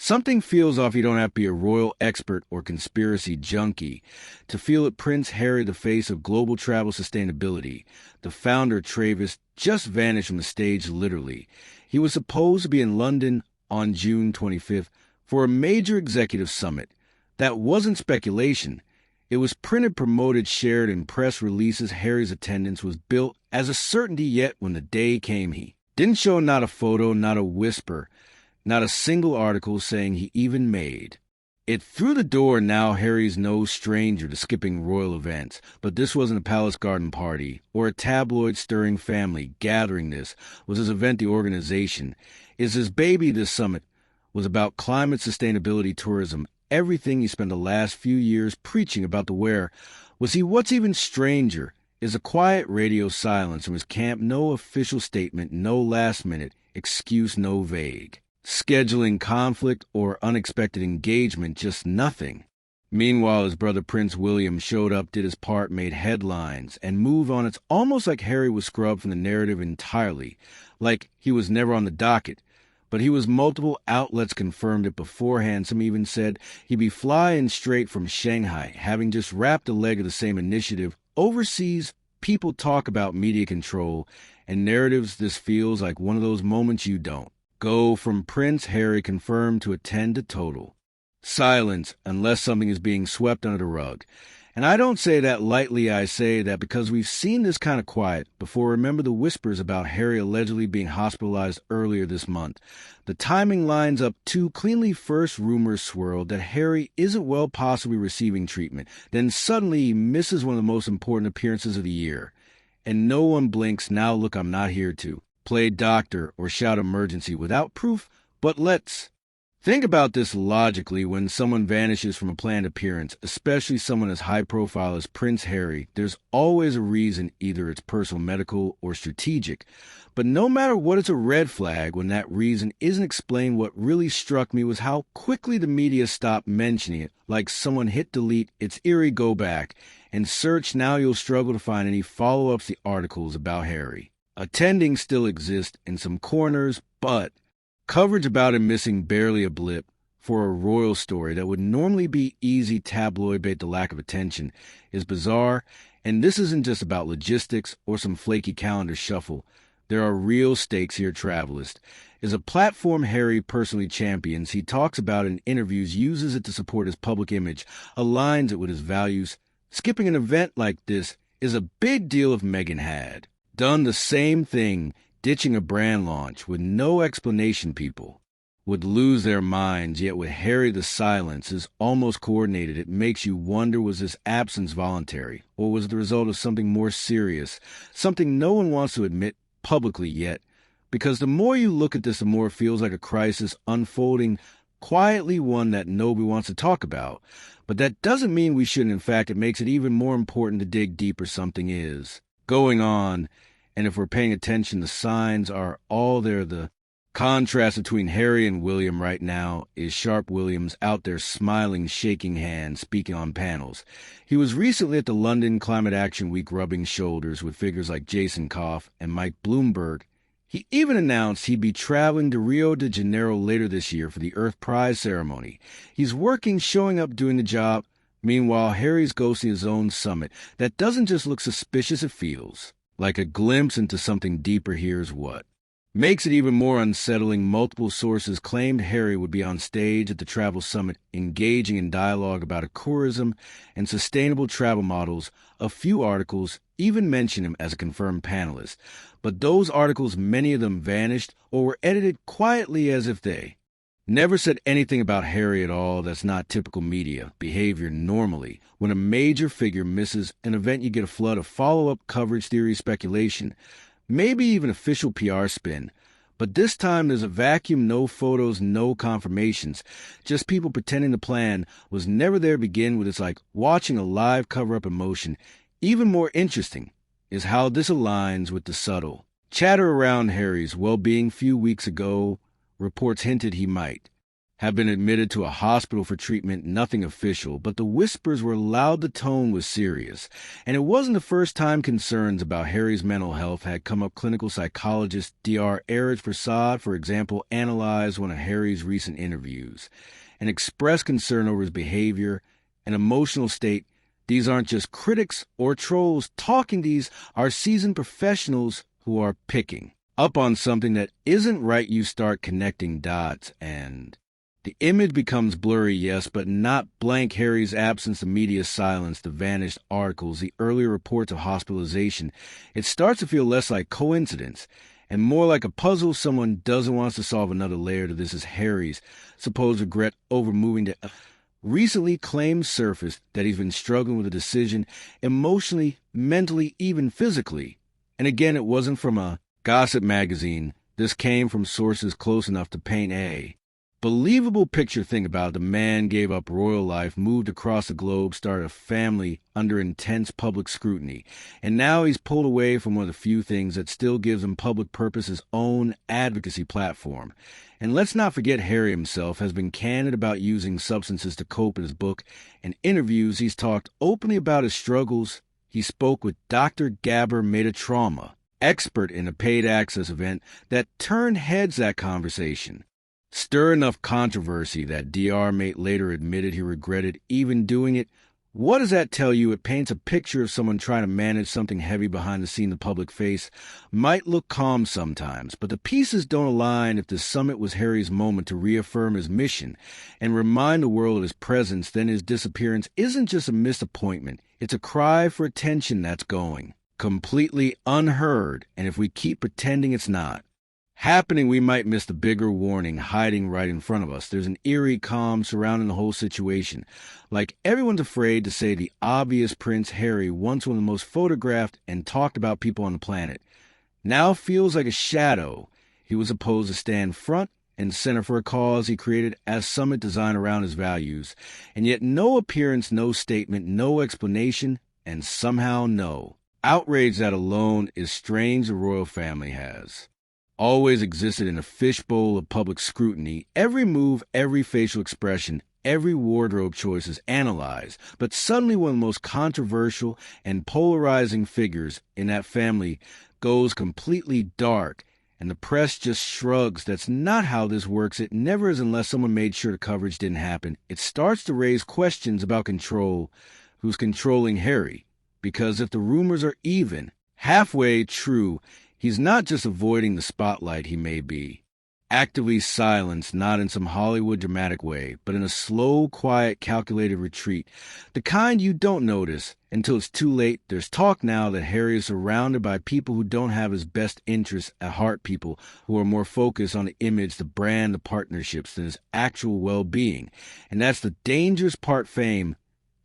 Something feels off. You don't have to be a royal expert or conspiracy junkie to feel that Prince Harry, the face of global travel sustainability, the founder Travis, just vanished from the stage literally. He was supposed to be in London on June 25th for a major executive summit. That wasn't speculation. It was printed, promoted, shared in press releases. Harry's attendance was built as a certainty, yet when the day came, he didn't show not a photo, not a whisper, not a single article saying he even made it through the door. Now Harry's no stranger to skipping royal events, but this wasn't a palace garden party or a tabloid-stirring family gathering. This was his event. The organization is his baby. This summit was about climate, sustainability, tourism, everything he spent the last few years preaching about. The where was he? What's even stranger is a quiet radio silence from his camp. No official statement, no last-minute excuse, no vague scheduling conflict or unexpected engagement, just nothing. Meanwhile, his brother Prince William showed up, did his part, made headlines, and moved on. It's almost like Harry was scrubbed from the narrative entirely, like he was never on the docket. But he was. Multiple outlets confirmed it beforehand. Some even said he'd be flying straight from Shanghai, having just wrapped a leg of the same initiative. Overseas, people talk about media control and narratives. This feels like one of those moments you don't go from Prince Harry confirmed to attend to total silence unless something is being swept under the rug. And I don't say that lightly. I say that because we've seen this kind of quiet before. Remember the whispers about Harry allegedly being hospitalized earlier this month. The timing lines up too cleanly. First, rumors swirled that Harry isn't well, possibly receiving treatment. Then suddenly he misses one of the most important appearances of the year. And no one blinks. Now look, I'm not here to play doctor or shout emergency without proof, but let's think about this logically. When someone vanishes from a planned appearance, especially someone as high profile as Prince Harry, there's always a reason. Either it's personal, medical, or strategic. But no matter what, it's a red flag when that reason isn't explained. What really struck me was how quickly the media stopped mentioning it, like someone hit delete. It's eerie. Go back and search now. You'll struggle to find any follow-ups. The articles about Harry attending still exist in some corners, but coverage about him missing barely a blip for a royal story that would normally be easy tabloid bait. The lack of attention is bizarre, and this isn't just about logistics or some flaky calendar shuffle. There are real stakes here. Travelist is a platform Harry personally champions. He talks about it in interviews, uses it to support his public image, aligns it with his values. Skipping an event like this is a big deal. If Meghan had done the same thing, ditching a brand launch with no explanation, people would lose their minds. Yet with Harry, the silence is almost coordinated. It makes you wonder, was this absence voluntary, or was it the result of something more serious, something no one wants to admit publicly yet? Because the more you look at this, the more it feels like a crisis unfolding quietly, one that nobody wants to talk about. But that doesn't mean we shouldn't. In fact, it makes it even more important to dig deeper. Something is going on. And if we're paying attention, the signs are all there. The contrast between Harry and William right now is sharp. William's out there smiling, shaking hands, speaking on panels. He was recently at the London Climate Action Week, rubbing shoulders with figures like Jason Koff and Mike Bloomberg. He even announced he'd be traveling to Rio de Janeiro later this year for the Earth Prize ceremony. He's working, showing up, doing the job. Meanwhile, Harry's ghosting his own summit. That doesn't just look suspicious, it feels like a glimpse into something deeper. Here's what makes it even more unsettling. Multiple sources claimed Harry would be on stage at the travel summit, engaging in dialogue about tourism and sustainable travel models. A few articles even mentioned him as a confirmed panelist. But those articles, many of them vanished or were edited quietly as if they never said anything about Harry at all. That's not typical media behavior. Normally, when a major figure misses an event, you get a flood of follow-up coverage, theory, speculation, maybe even official PR spin. But this time there's a vacuum. No photos, no confirmations, just people pretending the plan was never there to begin with. It's like watching a live cover-up emotion. Even more interesting is how this aligns with the subtle chatter around Harry's well-being. Few weeks ago, reports hinted he might have been admitted to a hospital for treatment, nothing official, but the whispers were loud, the tone was serious. And it wasn't the first time concerns about Harry's mental health had come up. Clinical psychologist Dr. Erich Prasad, for example, analyzed one of Harry's recent interviews and expressed concern over his behavior and emotional state. These aren't just critics or trolls talking, these are seasoned professionals who are picking up on something that isn't right. You start connecting dots and the image becomes blurry, yes, but not blank. Harry's absence, the media silence, the vanished articles, the earlier reports of hospitalization. It starts to feel less like coincidence and more like a puzzle someone doesn't want us to solve. Another layer to this is Harry's supposed regret over moving to... Recently, claims surfaced that he's been struggling with a decision emotionally, mentally, even physically. And again, it wasn't from a gossip magazine. This came from sources close enough to paint a believable picture. Thing about it, the man gave up royal life, moved across the globe, started a family under intense public scrutiny, and now he's pulled away from one of the few things that still gives him public purpose, his own advocacy platform. And let's not forget, Harry himself has been candid about using substances to cope. In his book and interviews, he's talked openly about his struggles. He spoke with Dr. Gabor Metatrauma, expert in a paid access event that turned heads. That conversation stirred enough controversy that Dr. Mate later admitted he regretted even doing it. What does that tell you? It paints a picture of someone trying to manage something heavy behind the scene. The public face might look calm sometimes, but the pieces don't align. If the summit was Harry's moment to reaffirm his mission and remind the world of his presence, then his disappearance isn't just a missed appointment. It's a cry for attention that's going completely unheard, and if we keep pretending it's not happening, we might miss the bigger warning hiding right in front of us. There's an eerie calm surrounding the whole situation, like everyone's afraid to say the obvious. Prince Harry, once one of the most photographed and talked about people on the planet, now feels like a shadow. He was supposed to stand front and center for a cause he created as summit designed around his values, and yet no appearance, no statement, no explanation, and somehow no outrage. That alone is strange. The royal family has always existed in a fishbowl of public scrutiny. Every move, every facial expression, every wardrobe choice is analyzed. But suddenly one of the most controversial and polarizing figures in that family goes completely dark, and the press just shrugs. That's not how this works. It never is, unless someone made sure the coverage didn't happen. It starts to raise questions about control. Who's controlling Harry? Because if the rumors are even halfway true, he's not just avoiding the spotlight. He may be actively silenced, not in some Hollywood dramatic way, but in a slow, quiet, calculated retreat, the kind you don't notice until it's too late. There's talk now that Harry is surrounded by people who don't have his best interests at heart, people who are more focused on the image, the brand, the partnerships than his actual well-being. And that's the dangerous part. Fame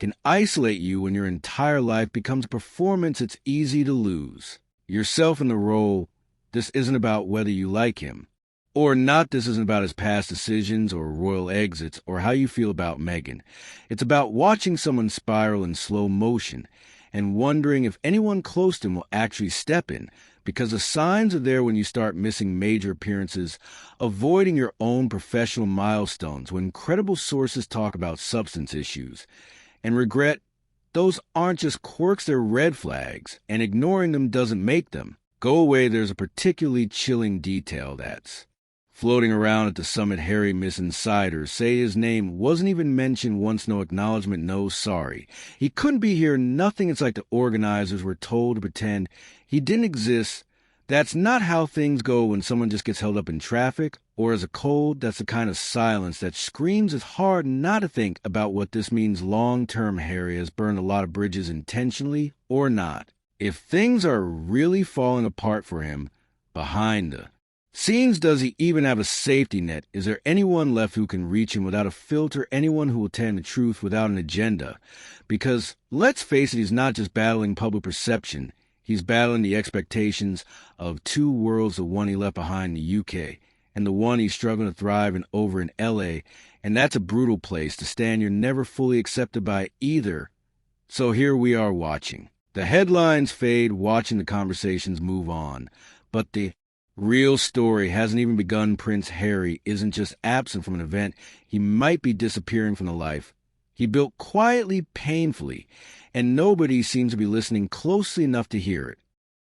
can isolate you when your entire life becomes a performance. It's easy to lose yourself in the role. This isn't about whether you like him or not. This isn't about his past decisions or royal exits or how you feel about Meghan. It's about watching someone spiral in slow motion and wondering if anyone close to him will actually step in, because the signs are there when you start missing major appearances, avoiding your own professional milestones, when credible sources talk about substance issues and regret. Those aren't just quirks, they're red flags, and ignoring them doesn't make them go away. There's a particularly chilling detail that's floating around at the summit. Harry miss insiders say his name wasn't even mentioned once. No acknowledgement, no sorry. He couldn't be here, nothing. It's like the organizers were told to pretend he didn't exist. That's not how things go when someone just gets held up in traffic or as a cold. That's the kind of silence that screams. It's hard not to think about what this means long-term. Harry has burned a lot of bridges, intentionally or not. If things are really falling apart for him behind the scenes, does he even have a safety net? Is there anyone left who can reach him without a filter? Anyone who will tell him the truth without an agenda? Because, let's face it, he's not just battling public perception. He's battling the expectations of two worlds, the one he left behind in the UK and the one he's struggling to thrive in over in LA. And that's a brutal place to stand. You're never fully accepted by either. So here we are watching the headlines fade, watching the conversations move on. But the Real story hasn't even begun. Prince Harry isn't just absent from an event, he might be disappearing from the life he built quietly, painfully, and nobody seems to be listening closely enough to hear it.